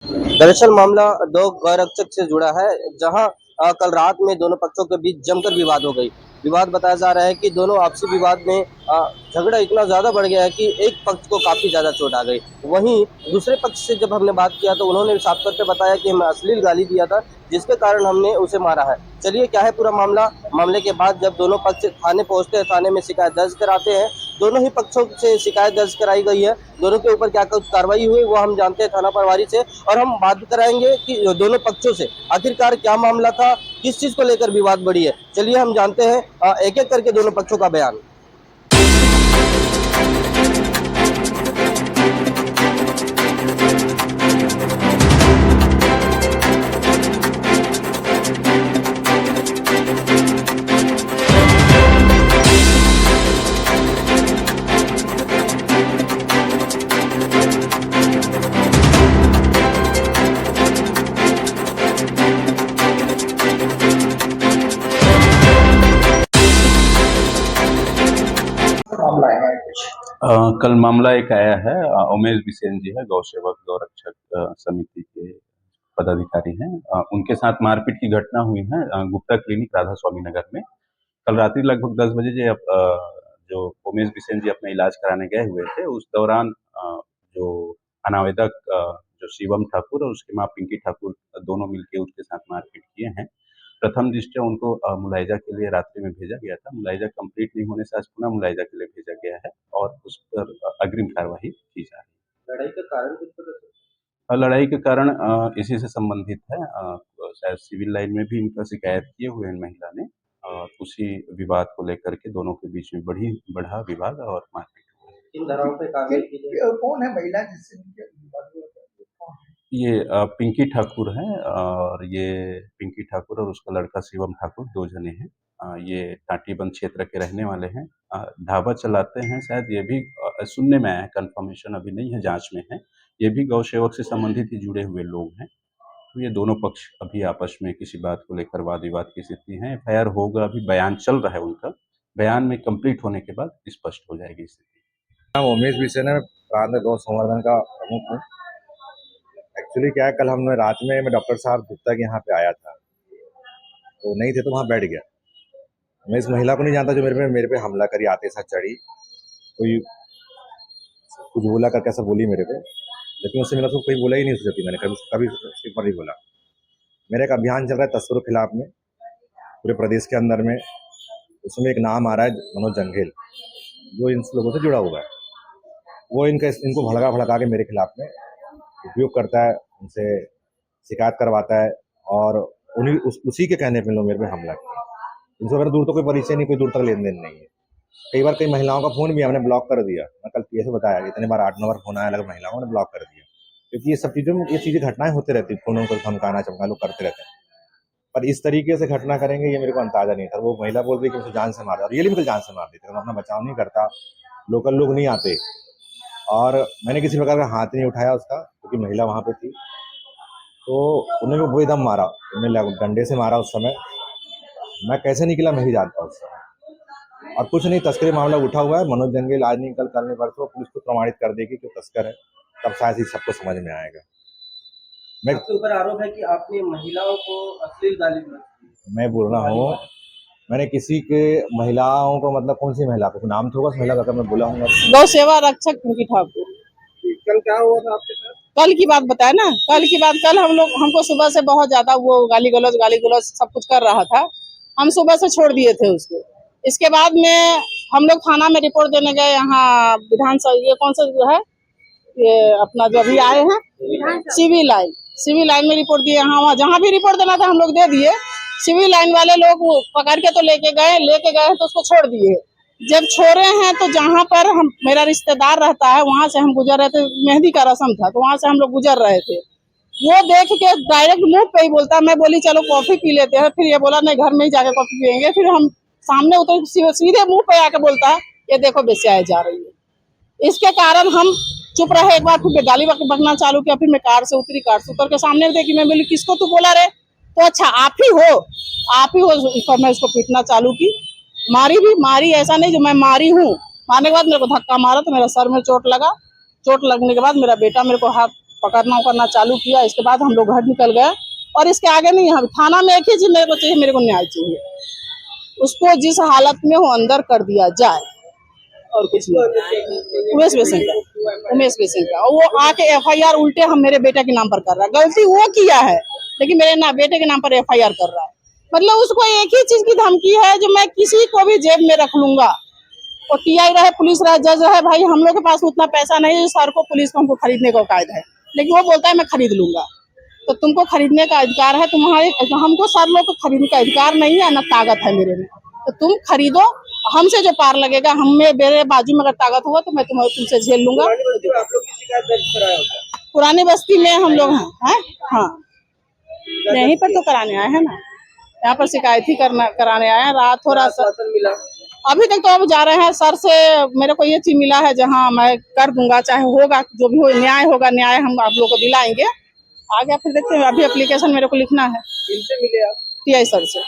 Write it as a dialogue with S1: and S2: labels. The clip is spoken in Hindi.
S1: दरअसल मामला दो गौरक्षक से जुड़ा है, जहां कल रात में दोनों पक्षों के बीच जमकर विवाद हो गई। विवाद बताया जा रहा है कि दोनों आपसी विवाद में झगड़ा इतना ज्यादा बढ़ गया है कि एक पक्ष को काफी ज्यादा चोट आ गई। वहीं दूसरे पक्ष से जब हमने बात किया तो उन्होंने साफ तौर पे बताया कि हमें अश्लील गाली दिया था, जिसके कारण हमने उसे मारा है। चलिए क्या है पूरा मामला। मामले के बाद जब दोनों पक्ष थाने पहुंचते हैं, थाने में शिकायत दर्ज कराते हैं। दोनों ही पक्षों से शिकायत दर्ज कराई गई है। दोनों के ऊपर क्या कुछ कार्रवाई हुई वो हम जानते हैं थाना प्रभारी से, और हम बात कराएंगे कि दोनों पक्षों से आखिरकार क्या मामला था, किस चीज को लेकर विवाद बढ़ी है। चलिए हम जानते हैं एक एक करके दोनों पक्षों का बयान।
S2: कल मामला एक आया है। उमेश बिसेन जी है, गौ सेवक गौरक्षक समिति के पदाधिकारी हैं। उनके साथ मारपीट की घटना हुई है गुप्ता क्लिनिक राधा स्वामी नगर में। कल रात्रि लगभग 10 बजे जो उमेश बिसेन जी अपना इलाज कराने गए हुए थे, उस दौरान जो अनावेदक जो शिवम ठाकुर और उसकी माँ पिंकी ठाकुर दोनों मिलकर उसके साथ मारपीट किए हैं। प्रथम दृष्टया उनको मुलायजा के लिए रात्रि में भेजा गया था। मुलायजा कंप्लीट नहीं होने से आज पुनः मुलायजा के लिए भेजा गया है और उस पर अग्रिम कार्रवाई की जा रही है।
S1: लड़ाई का कारण कुछ पता चला?
S2: लड़ाई के कारण इसी से संबंधित है। शायद सिविल लाइन में भी इनका शिकायत किए हुए हैं महिला ने, और उसी विवाद को लेकर के दोनों के बीच में बढ़ा विवाद और मारपीट हुआ।
S1: किन धाराओं पे कार्रवाई की जाए?
S3: कौन है महिला जिससे विवाद हुआ था? कौन है?
S2: ये पिंकी ठाकुर है, और ये पिंकी ठाकुर और उसका लड़का शिवम ठाकुर, 2 जने हैं। ये टाटीबंध क्षेत्र के रहने वाले हैं। ढाबा चलाते हैं शायद, ये भी सुनने में आया है, कन्फर्मेशन अभी नहीं है, जाँच में है। ये भी गौ सेवक से संबंधित ही जुड़े हुए लोग हैं। तो ये दोनों पक्ष अभी आपस में किसी बात को लेकर वाद-विवाद की स्थिति है। एफआईआर होगा, अभी बयान चल रहा है उनका। बयान में कंप्लीट होने के बाद स्पष्ट हो जाएगी स्थिति।
S4: नाम उमेश बिसेन है, प्रांत गौ संवर्धन का प्रमुख हूँ। एक्चुअली क्या है, कल हमने रात में मैं डॉक्टर साहब गुप्ता के यहाँ पे आया था, तो नहीं थे तो वहाँ बैठ गया। मैं इस महिला को नहीं जानता जो मेरे पे हमला करी, आते साथ चढ़ी, कोई कुछ बोला करके ऐसा बोली मेरे पे, लेकिन उससे मेरा तो कोई बोला ही नहीं उससे। मैंने कभी उसके ऊपर नहीं बोला। मेरा एक अभियान चल रहा है तस्करों के खिलाफ में पूरे प्रदेश के अंदर में। उसमें एक नाम आ रहा है मनोज जंगेल, जो इन लोगों से जुड़ा हुआ है। वो इनको भड़का के मेरे खिलाफ में उपयोग करता है, उनसे शिकायत करवाता है, और उसी के कहने पे लोग मेरे पे हमला किया। इनसे मेरा दूर तो कोई परिचय नहीं, कोई दूर तक लेन देन नहीं है। कई महिलाओं का फोन भी हमने ब्लॉक कर दिया। मैं कल पीए से बताया, इतने बार 8-9 बार फोन आया, अलग महिलाओं ने ब्लॉक कर दिया, क्योंकि ये सब चीज़ों में ये चीज़ें घटनाएं होती रहती, फोनों को धमकाना चमकाना लोग करते रहते हैं। पर इस तरीके से घटना करेंगे ये मेरे को अंदाजा नहीं था। वो महिला बोल रही कि मुझे जान से मार दिया, रियली मुझे जान से मार देते। मैं अपना बचाव नहीं करता, लोकल लोग नहीं आते, और मैंने किसी प्रकार का हाथ नहीं उठाया उसका, क्योंकि महिला वहाँ पे थी। तो उन्होंने वो एकदम मारा, उन्हें डंडे से मारा। उस समय मैं कैसे निकला मैं ही जानता हूँ उस समय। और कुछ नहीं, तस्करी मामला उठा हुआ है। मनोज जंगेल आज नहीं कल नहीं परसों पुलिस को प्रमाणित कर देगी कि तस्कर है, तब शायद ही सबको समझ में आएगा।
S1: आपके ऊपर आरोप है कि आपने महिलाओं को अश्लील गाली दी।
S4: मैं बोल रहा हूँ, मैंने किसी के महिलाओं को, मतलब कौन सी महिला को नाम तो होगा उस महिला का, मैं बोला हूँ
S5: गौ सेवा रक्षक पिंकी ठाकुर।
S3: कल क्या हुआ था आपके साथ?
S5: कल की बात बताया ना, कल की बात। कल हमको सुबह से बहुत ज्यादा वो गाली गलौज सब कुछ कर रहा था। हम सुबह से छोड़ दिए थे उसको। इसके बाद में हम लोग थाना में रिपोर्ट देने गए, यहाँ विधानसभा, ये कौन सा जो है, ये अपना जो अभी आए हैं सिविल लाइन में रिपोर्ट दिए। यहाँ जहाँ भी रिपोर्ट देना था हम लोग दे दिए। सिविल लाइन वाले लोग पकड़ के तो लेके गए तो उसको छोड़ दिए। जब छोड़े हैं तो जहाँ पर मेरा रिश्तेदार रहता है वहां से हम गुजर रहे थे, मेहंदी का रस्म था, तो वहां से हम लोग गुजर रहे थे। वो देख के डायरेक्ट मुंह पे ही बोलता, मैं बोली चलो कॉफी पी लेते हैं। फिर ये बोला नहीं, घर में ही जाके कॉफी पियेंगे। फिर हम सामने उतर, सीधे मुंह पे आके बोलता है ये देखो बेस्याए जा रही है। इसके कारण हम चुप रहे। एक बार फिर गाली बकना चालू किया। फिर मैं कार से उतर के सामने देखी। मैं बोली किसको तू बोला रे? तो अच्छा आप ही हो। मैं उसको पीटना चालू की, मारी ऐसा नहीं जो मैं मारी हूँ। मारने के बाद मेरे को धक्का मारा तो मेरा सर में चोट लगा। चोट लगने के बाद मेरा बेटा मेरे को हाथ पकड़ना उकड़ना चालू किया। इसके बाद हम लोग घर निकल गए और इसके आगे नहीं, हम थाना में एक ही चीज मेरे को चाहिए, मेरे को न्याय चाहिए। उसको जिस हालत में वो अंदर कर दिया जाए और कुछ नहीं। उमेश बेसिंग का और वो आके FIR उल्टे हम मेरे बेटे के नाम पर कर रहा है। गलती वो किया है लेकिन मेरे ना बेटे के नाम पर FIR कर रहा है। मतलब उसको एक ही चीज की धमकी है जो मैं किसी को भी जेब में रख लूंगा। और TI रहे, पुलिस रहे, जज रहे, भाई हम लोग के पास उतना पैसा नहीं है सर को पुलिस को हमको खरीदने का औकात है, लेकिन वो बोलता है मैं खरीद लूंगा। तो तुमको खरीदने का अधिकार है, तुम्हारे हमको सर लोग को खरीदने का अधिकार नहीं है, ना ताकत है मेरे में। तो तुम खरीदो, हमसे जो पार लगेगा, मेरे बाजू में अगर ताकत हुआ तो मैं तुमसे झेल लूंगा।
S3: आप लोग की शिकायत दर्ज कराया होता?
S5: पुरानी बस्ती में हम लोग हैं। हाँ, यहीं पर तो कराने आए हैं ना, यहाँ पर शिकायत ही कराने आए हैं। रात हो रात
S3: शासन मिला?
S5: अभी तक तो अब जा रहे हैं सर से। मेरे को ये चीज मिला है जहाँ मैं कर दूंगा, चाहे होगा जो भी हो, न्याय होगा, न्याय हम आप लोग को दिलाएंगे। आगे फिर देखते हैं, अभी एप्लीकेशन मेरे को लिखना है।
S3: किनसे मिले आप?
S5: TI सर से।